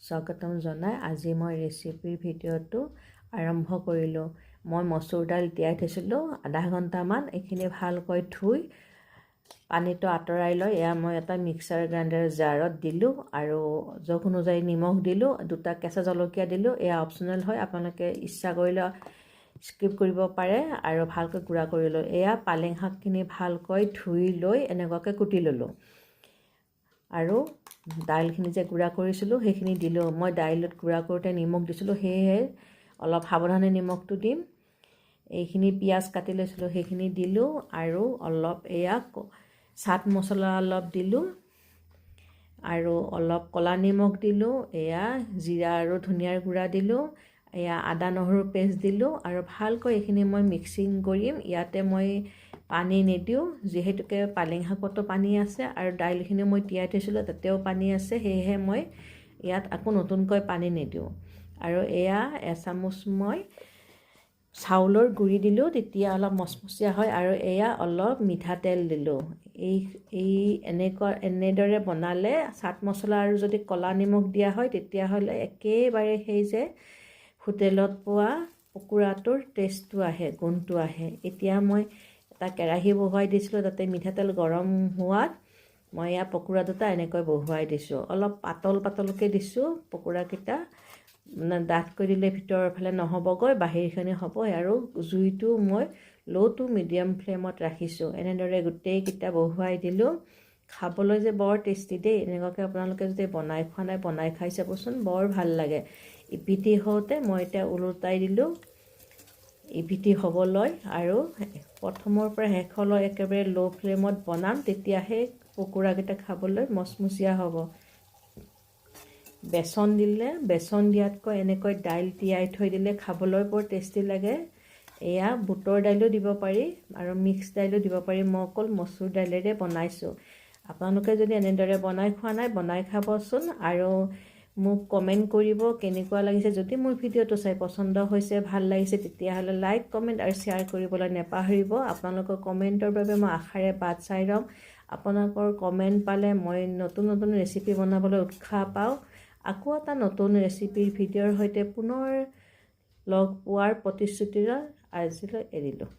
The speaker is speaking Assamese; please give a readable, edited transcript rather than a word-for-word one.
স্বাগতম জনাই আজি মই ৰেচিপিৰ ভিডিঅ'টো আৰম্ভ কৰিলোঁ। মই মচুৰ দাইল তিয়াই থৈছিলোঁ আধা ঘণ্টামান। এইখিনি ভালকৈ ধুই পানীটো আঁতৰাই লৈ এয়া মই এটা মিক্সাৰ গ্ৰাইণ্ডাৰ জাৰত দিলোঁ আৰু জোখ অনুযায়ী নিমখ দিলোঁ, 2টা কেঁচা জলকীয়া দিলোঁ। এয়া অপশ্যনেল হয়, আপোনালোকে ইচ্ছা কৰিলে স্কিপ কৰিব পাৰে আৰু ভালকৈ গুড়া কৰি লৈ এয়া পালেং শাকখিনি ভালকৈ ধুই লৈ এনেকুৱাকৈ কুটি ল'লোঁ আৰু দাইলখিনি যে গুড়া কৰিছিলোঁ সেইখিনি দিলোঁ। মই দাইলত গুড়া কৰোঁতে নিমখ দিছিলোঁ, সেয়েহে অলপ সাৱধানে নিমখটো দিম। এইখিনি পিঁয়াজ কাটি লৈছিলোঁ সেইখিনি দিলোঁ আৰু অলপ এয়া চাট মছলা অলপ দিলোঁ আৰু অলপ ক'লা নিমখ দিলোঁ। এয়া জিৰা আৰু ধনিয়াৰ গুড়া দিলোঁ। এয়া আদা নহৰু পেষ্ট দিলোঁ আৰু ভালকৈ এইখিনি মই মিক্সিং কৰিম। ইয়াতে মই পানী নিদিওঁ যিহেতুকে পালেং শাকতো পানী আছে আৰু দাইলখিনি মই তিয়াই থৈছিলোঁ তাতেও পানী আছে, সেয়েহে মই ইয়াত আকৌ নতুনকৈ পানী নিদিওঁ। আৰু এয়া এচামুচ মই চাউলৰ গুড়ি দিলোঁ, তেতিয়া অলপ মচমচীয়া হয়। আৰু এয়া অলপ মিঠাতেল দিলোঁ। এনেদৰে বনালে চাট মছলা আৰু যদি ক'লা নিমখ দিয়া হয় তেতিয়াহ'লে একেবাৰে সেই যে হোটেলত পোৱা পকোৰাটোৰ টেষ্টটো আহে, গোন্ধটো আহে। এতিয়া মই এটা কেৰাহী বহুৱাই দিছিলোঁ, তাতে মিঠাতেল গৰম হোৱাত মই এয়া পকোৰা দুটা এনেকৈ বহুৱাই দিছোঁ। অলপ পাতলকৈ দিছোঁ পকোৰাকেইটা, মানে ডাঠকৈ দিলে ভিতৰৰ ফালে নহ'বগৈ, বাহিৰখিনি হ'ব। আৰু জুইটো মই ল' টু মিডিয়াম ফ্লেমত ৰাখিছোঁ। এনেদৰে গোটেইকেইটা বহুৱাই দিলোঁ। খাবলৈ যে বৰ টেষ্টি দেই। এনেকুৱাকৈ আপোনালোকে যদি বনাই খোৱা নাই, বনাই খাই চাবচোন, বৰ ভাল লাগে। ইপিঠি হওঁতে মই এতিয়া ওলোটাই দিলোঁ ইপিঠি হ'বলৈ আৰু প্ৰথমৰ পৰা শেষলৈ একেবাৰে ল' ফ্লেমত বনাম, তেতিয়াহে পকোৰাকেইটা খাবলৈ মচমচীয়া হ'ব। বেচন দিয়াতকৈ এনেকৈ দাইল তিয়াই থৈ দিলে খাবলৈ বৰ টেষ্টি লাগে। এয়া বুটৰ দাইলো দিব পাৰি আৰু মিক্স দাইলো দিব পাৰি। মই অকল মচুৰ দাইলেৰে বনাইছোঁ। আপোনালোকে যদি এনেদৰে বনাই খোৱা নাই, বনাই খাবচোন আৰু মোক কমেণ্ট কৰিব কেনেকুৱা লাগিছে। যদি মোৰ ভিডিঅ'টো চাই পচন্দ হৈছে, ভাল লাগিছে, তেতিয়াহ'লে লাইক, কমেণ্ট আৰু শ্বেয়াৰ কৰিবলৈ নেপাহৰিব। আপোনালোকৰ কমেণ্টৰ বাবে মই আশাৰে বাট চাই ৰ'ম। আপোনালোকৰ কমেণ্ট পালে মই নতুন নতুন ৰেচিপি বনাবলৈ উৎসাহ পাওঁ। আকৌ এটা নতুন ৰেচিপিৰ ভিডিঅ'ৰ সৈতে পুনৰ লগ পোৱাৰ প্ৰতিশ্ৰুতিৰে আজিলৈ এৰিলোঁ।